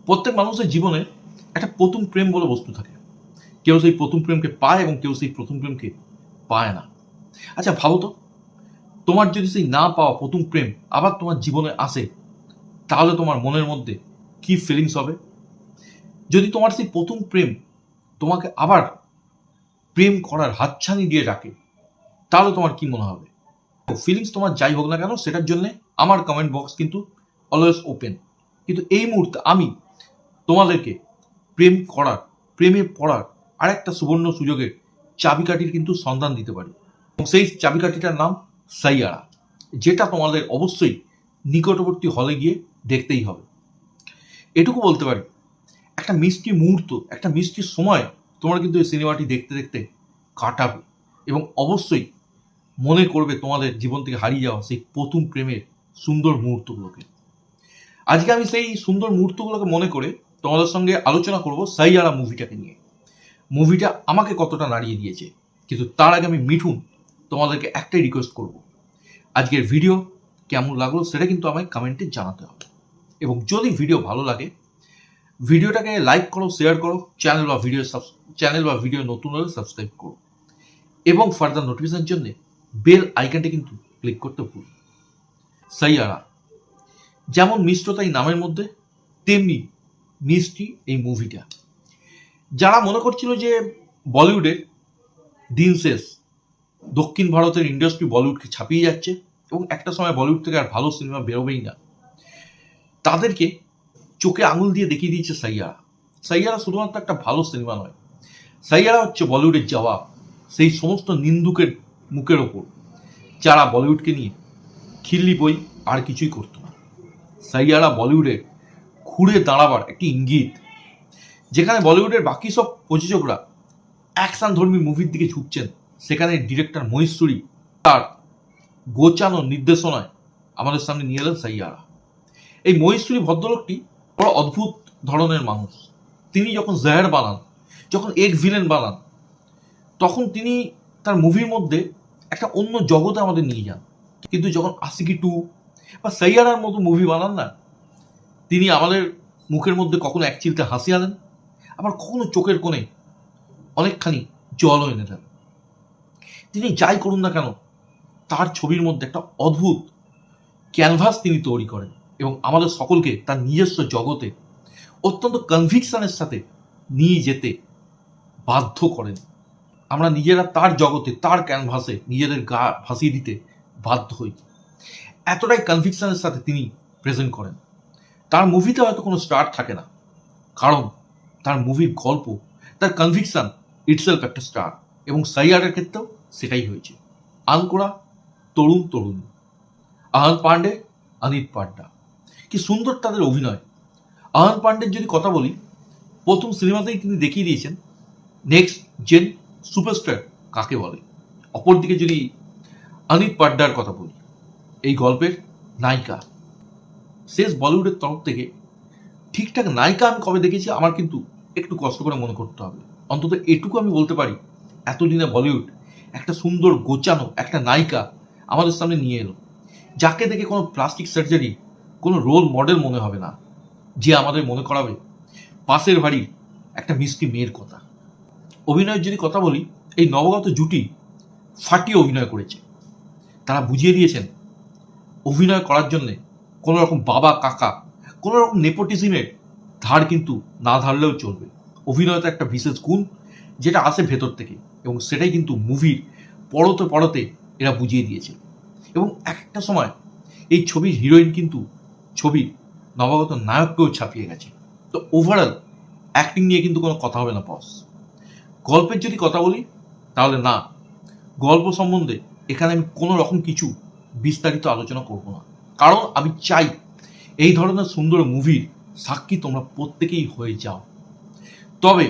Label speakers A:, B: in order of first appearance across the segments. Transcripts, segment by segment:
A: প্রত্যেক মানুষের জীবনে একটা প্রথম প্রেম বলে বস্তু থাকে। কেউ সেই প্রথম প্রেমকে পায় এবং কেউ সেই প্রথম প্রেমকে পায় না। আচ্ছা ভাবো তো, তোমার যদি সেই না পাওয়া প্রথম প্রেম আবার তোমার জীবনে আসে, তাহলে তোমার মনের মধ্যে কি ফিলিংস হবে? যদি তোমার সেই প্রথম প্রেম তোমাকে আবার প্রেম করার হাতছানি দিয়ে ডাকে, তাহলে তোমার কি মনে হবে? ফিলিংস তোমার যাই হোক না কেন, সেটার জন্য আমার কমেন্ট বক্স কিন্তু অলওয়েজ ওপেন। কিন্তু এই মুহূর্তে আমি তোমাদেরকে প্রেম করার, প্রেমে পড়ার আরেকটা সুবর্ণ সুযোগের চাবিকাঠির কিন্তু সন্ধান দিতে পারি, এবং সেই চাবিকাঠিটার নাম সাইয়ারা, যেটা তোমাদের অবশ্যই নিকটবর্তী হলে গিয়ে দেখতেই হবে। এটুকু বলতে পারি, একটা মিষ্টি মুহূর্ত, একটা মিষ্টি সময় তোমরা কিন্তু এই সিনেমাটি দেখতে দেখতে কাটাবে, এবং অবশ্যই মনে করবে তোমাদের জীবন থেকে হারিয়ে যাওয়া সেই প্রথম প্রেমের সুন্দর মুহূর্তগুলোকে। আজকে আমি সেই সুন্দর মুহূর্তগুলোকে মনে করে তোমাদের সঙ্গে আলোচনা করব সাইয়ারা মুভিটাকে নিয়ে। মুভিটা আমাকে কতটা নাড়িয়ে দিয়েছে। কিন্তু তার আগে আমি মিঠুন তোমাদেরকে একটাই রিকোয়েস্ট করব, আজকের ভিডিও কেমন লাগলো সেটা কিন্তু আমায় কমেন্টে জানাতে হবে। এবং যদি ভিডিও ভালো লাগে, ভিডিওটাকে লাইক করো, শেয়ার করো, চ্যানেল বা ভিডিও নতুন হলে সাবস্ক্রাইব করো, এবং ফার্দার নোটিফিকেশনের জন্য বেল আইকনটা কিন্তু ক্লিক করতে ভুল। সাইয়ারা যেমন মিষ্টতা এই নামের মধ্যে, তেমনি মিষ্টি এই মুভিটা। যারা মনে করছিল যে বলিউডের দিন শেষ, দক্ষিণ ভারতের ইন্ডাস্ট্রি বলিউডকে ছাপিয়ে যাচ্ছে এবং একটা সময় বলিউড থেকে আর ভালো সিনেমা বেরোবেই না, তাদেরকে চোখে আঙুল দিয়ে দেখিয়ে দিয়েছে সাইয়ারা। সাইয়ারা শুধুমাত্র একটা ভালো সিনেমা নয়, সাইয়ারা হচ্ছে বলিউডের জবাব সেই সমস্ত নিন্দুকের মুখের ওপর যারা বলিউডকে নিয়ে খিল্লি বই আর কিছুই করতো না। সাইয়ারা বলিউডের ঘুরে দাঁড়াবার একটি ইঙ্গিত, যেখানে বলিউডের বাকি সব প্রযোজকরা অ্যাকশন ধর্মী মুভির দিকে ঝুঁকছেন, সেখানে ডিরেক্টর মহেশ্বরী তার গোছানো নির্দেশনায় আমাদের সামনে নিয়ে এলেন সাইয়ারা। এই মহেশ্বরী ভদ্রলোকটি বড় অদ্ভুত ধরনের মানুষ। তিনি যখন জাহের বানান, যখন এক ভিলেন বানান, তখন তিনি তার মুভির মধ্যে একটা অন্য জগতে আমাদের নিয়ে যান। কিন্তু যখন আশিকি 2 বা সাইয়ারার মতো মুভি বানান না, তিনি আমাদের মুখের মধ্যে কখনো এক চিলতে হাসি আনেন, আবার কখনো চোখের কোণে অনেকখানি জলও এনে দেন। তিনি যাই করুন না কেন, তার ছবির মধ্যে একটা অদ্ভুত ক্যানভাস তিনি তৈরি করেন এবং আমাদের সকলকে তার নিজস্ব জগতে অত্যন্ত কনভিকশনের সাথে নিয়ে যেতে বাধ্য করেন। আমরা নিজেরা তার জগতে, তার ক্যানভাসে নিজেদের গা ভাসিয়ে দিতে বাধ্য হই। এতটাই কনভিকশনের সাথে তিনি প্রেজেন্ট করেন। তার মুভিতে হয়তো কোনো স্টার থাকে না, কারণ তার মুভির গল্প, তার কনভিকশন ইটসেলফ একটা স্টার, এবং সাইয়ারার ক্ষেত্রেও সেটাই হয়েছে। আনকোড়া তরুণ তরুণী, আহান পান্ডে, অনিত পাড্ডা, কি সুন্দর তাদের অভিনয়। আহান পান্ডের যদি কথা বলি, প্রথম সিনেমাতেই তিনি দেখিয়ে দিয়েছেন নেক্সট জেন সুপারস্টার কাকে বলে। অপরদিকে যদি অনিত পাড্ডার কথা বলি, এই গল্পের নায়িকা। শেষ বলিউডের তরফ থেকে ঠিকঠাক নায়িকা আমি কবে দেখেছি আমার কিন্তু একটু কষ্ট করে মনে করতে হবে। অন্তত এটুকু আমি বলতে পারি, এতদিনে বলিউড একটা সুন্দর গোছানো একটা নায়িকা আমাদের সামনে নিয়ে এলো, যাকে দেখে কোনো প্লাস্টিক সার্জারি, কোনো রোল মডেল মনে হবে না, যে আমাদের মনে করাবে পাশের বাড়ির একটা মিষ্টি মেয়ের কথা। অভিনয়ের যদি কথা বলি, এই নবগত জুটি ফাটিয়ে অভিনয় করেছে। তারা বুঝিয়ে দিয়েছেন অভিনয় করার জন্যে কোনো রকম বাবা কাকা, কোনো রকম নেপোটিজমের ধার কিন্তু না ধারলেও চলবে। অভিনয় তো একটা বিশেষ গুণ, যেটা আসে ভেতর থেকে, এবং সেটাই কিন্তু মুভির পড়তে পড়তে এরা বুঝিয়ে দিয়েছে। এবং একটা সময় এই ছবির হিরোইন কিন্তু ছবির নবাগত নায়ককেও ছাপিয়ে গেছে। তো ওভারঅল অ্যাক্টিং নিয়ে কিন্তু কোনো কথা হবে না বস। গল্পের যদি কথা বলি, তাহলে না, গল্প সম্বন্ধে এখানে আমি কোনো রকম কিছু বিস্তারিত আলোচনা করব না, কারণ আমি চাই এই ধরনের সুন্দর মুভির সাক্ষী তোমরা প্রত্যেকেই হয়ে যাও। তবে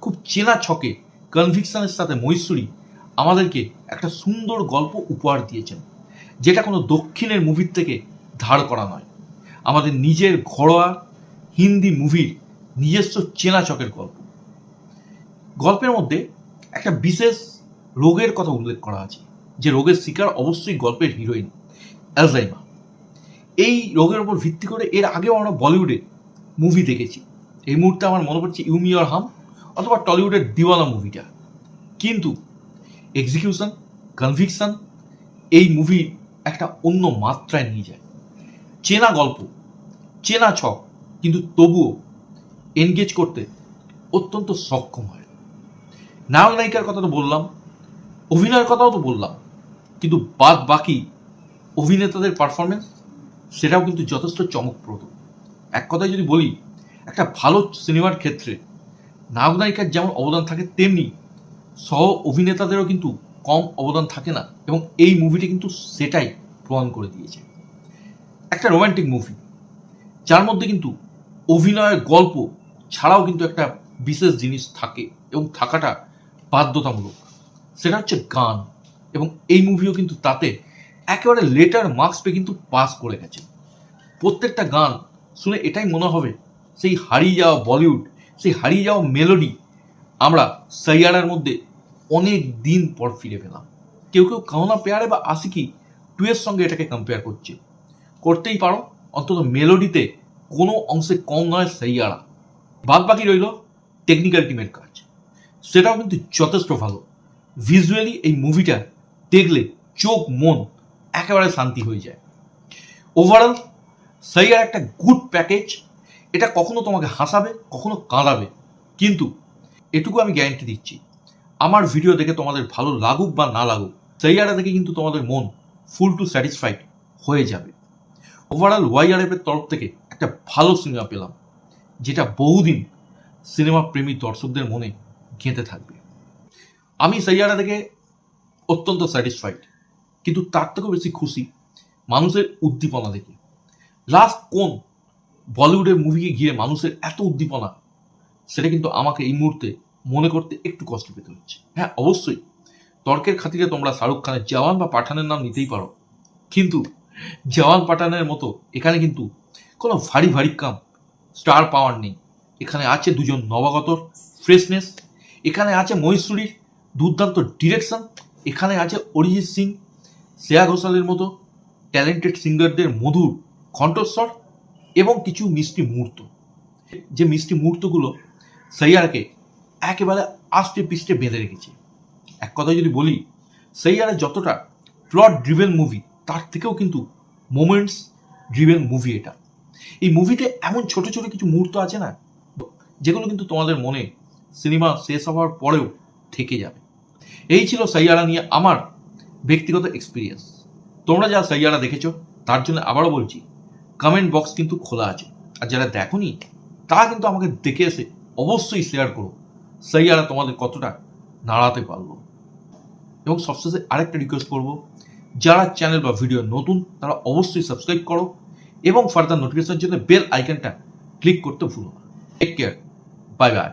A: খুব চেনা ছকে কনভিকশনের সাথে মহেশ্বরী আমাদেরকে একটা সুন্দর গল্প উপহার দিয়েছেন, যেটা কোনো দক্ষিণের মুভির থেকে ধার করা নয়, আমাদের নিজের ঘরোয়া হিন্দি মুভির নিজস্ব চেনা ছকের গল্প। গল্পের মধ্যে একটা বিশেষ রোগের কথা উল্লেখ করা আছে, যে রোগের শিকার অবশ্যই গল্পের হিরোইন অ্যালজাইমার। এই রোগের উপর ভিত্তি করে এর আগেও আমরা বলিউডে মুভি দেখেছি, এই মুহূর্তে আমার মনে পড়ছে ইউ মি অর হাম অথবা টলিউডের দিওয়ানা মুভিটা। কিন্তু এক্সিকিউশন, কনভিকশন এই মুভি একটা অন্য মাত্রায় নিয়ে যায়। চেনা গল্প, চেনা ছক, কিন্তু তবুও এনগেজ করতে অত্যন্ত সক্ষম হয়। নায়ক নায়িকার কথা তো বললাম, অভিনয়ের কথাও তো বললাম, কিন্তু বাদ বাকি অভিনেতাদের পারফরমেন্স সেটাও কিন্তু যথেষ্ট চমকপ্রদ। এক কথায় যদি বলি, একটা ভালো সিনেমার ক্ষেত্রে নায়ক নায়িকার যেমন অবদান থাকে, তেমনি সহ অভিনেতাদেরও কিন্তু কম অবদান থাকে না, এবং এই মুভিটি কিন্তু সেটাই প্রমাণ করে দিয়েছে। একটা রোমান্টিক মুভি যার মধ্যে কিন্তু অভিনয়ের গল্প ছাড়াও কিন্তু একটা বিশেষ জিনিস থাকে এবং থাকাটা বাধ্যতামূলক, সেটা হচ্ছে গান। এবং এই মুভিও কিন্তু তাতে একেবারে লেটার মার্কস পেয়ে কিন্তু পাস করে গেছে। প্রত্যেকটা গান শুনে এটাই মনে হবে সেই হারিয়ে যাওয়া বলিউড, সেই হারিয়ে যাওয়া মেলোডি আমরা সাইয়ারার মধ্যে অনেক দিন পর ফিরে পেলাম। কেউ কেউ কাহনা পেয়ারে বা আশিকি 2 এর সঙ্গে এটাকে কম্পেয়ার করছে, করতেই পারো, অন্তত মেলোডিতে কোনো অংশে কম নয় সাইয়ারা। বাদ বাকি রইল টেকনিক্যাল টিমের কাজ, সেটাও কিন্তু যথেষ্ট ভালো। ভিজুয়ালি এই মুভিটা দেখলে চোখ মন একেবারে শান্তি হয়ে যায়। ওভারঅল সাইয়ারা একটা গুড প্যাকেজ। এটা কখনো তোমাকে হাসাবে, কখনো কাঁদাবে, কিন্তু এটুকু আমি গ্যারান্টি দিচ্ছি, আমার ভিডিও দেখে তোমাদের ভালো লাগুক বা না লাগুক, সাইয়ারা দেখে কিন্তু তোমাদের মন ফুল টু স্যাটিসফাইড হয়ে যাবে। ওভারঅল ওয়াইআরএফ এর তরফ থেকে একটা ভালো সিনেমা পেলাম, যেটা বহুদিন সিনেমা প্রেমী দর্শকদের মনে গেঁথে থাকবে। আমি সাইয়ারা দেখে অত্যন্ত স্যাটিসফাইড, কিন্তু তার থেকেও বেশি খুশি মানুষের উদ্দীপনা দেখে। লাস্ট কোন বলিউডের মুভিকে ঘিরে মানুষের এত উদ্দীপনা, সেটা কিন্তু আমাকে এই মুহূর্তে মনে করতে একটু কষ্ট পেতে হচ্ছে। হ্যাঁ, অবশ্যই তর্কের খাতিরে তোমরা শাহরুখ খানের জওয়ান বা পাঠানের নাম নিতেই পারো, কিন্তু জওয়ান পাঠানের মতো এখানে কিন্তু কোনো ভারী ভারী কাম স্টার পাওয়ার নেই। এখানে আছে দুজন নবাগতর ফ্রেশনেস, এখানে আছে মহেশ্বরীর দুর্দান্ত ডিরেকশন, এখানে আছে অরিজিৎ সিং, শ্রেয়া ঘোষালের মতো ট্যালেন্টেড সিঙ্গারদের মধুর কণ্ঠস্বর এবং কিছু মিষ্টি মুহূর্ত, যে মিষ্টি মুহূর্তগুলো সাইয়ারাকে একেবারে আষ্টে পিষ্টে বেঁধে রেখেছে। এক কথায় যদি বলি, সাইয়ারা যতটা প্লট ড্রিভেন মুভি, তার থেকেও কিন্তু মোমেন্টস ড্রিভেন মুভি এটা। এই মুভিতে এমন ছোট ছোট কিছু মুহূর্ত আছে না, যেগুলো কিন্তু তোমাদের মনে সিনেমা শেষ হওয়ার পরেও থেকে যাবে। এই ছিল সাইয়ারা নিয়ে আমার ব্যক্তিগত এক্সপিরিয়েন্স। তোমরা যা সাইয়ারা দেখেছো তার জন্য আবারও বলছি, কমেন্ট বক্স কিন্তু খোলা আছে, আর যারা দেখোনি তারা কিন্তু আমাকে দেখে এসে অবশ্যই শেয়ার করো সাইয়ারা তোমাদের কতটা নাড়াতে পারলো। এবং সবশেষে আরেকটা রিকোয়েস্ট করবো, যারা চ্যানেল বা ভিডিও নতুন তারা অবশ্যই সাবস্ক্রাইব করো এবং ফার্দার নোটিফিকেশনের জন্য বেল আইকনটা ক্লিক করতে ভুলো না। Take care, bye by.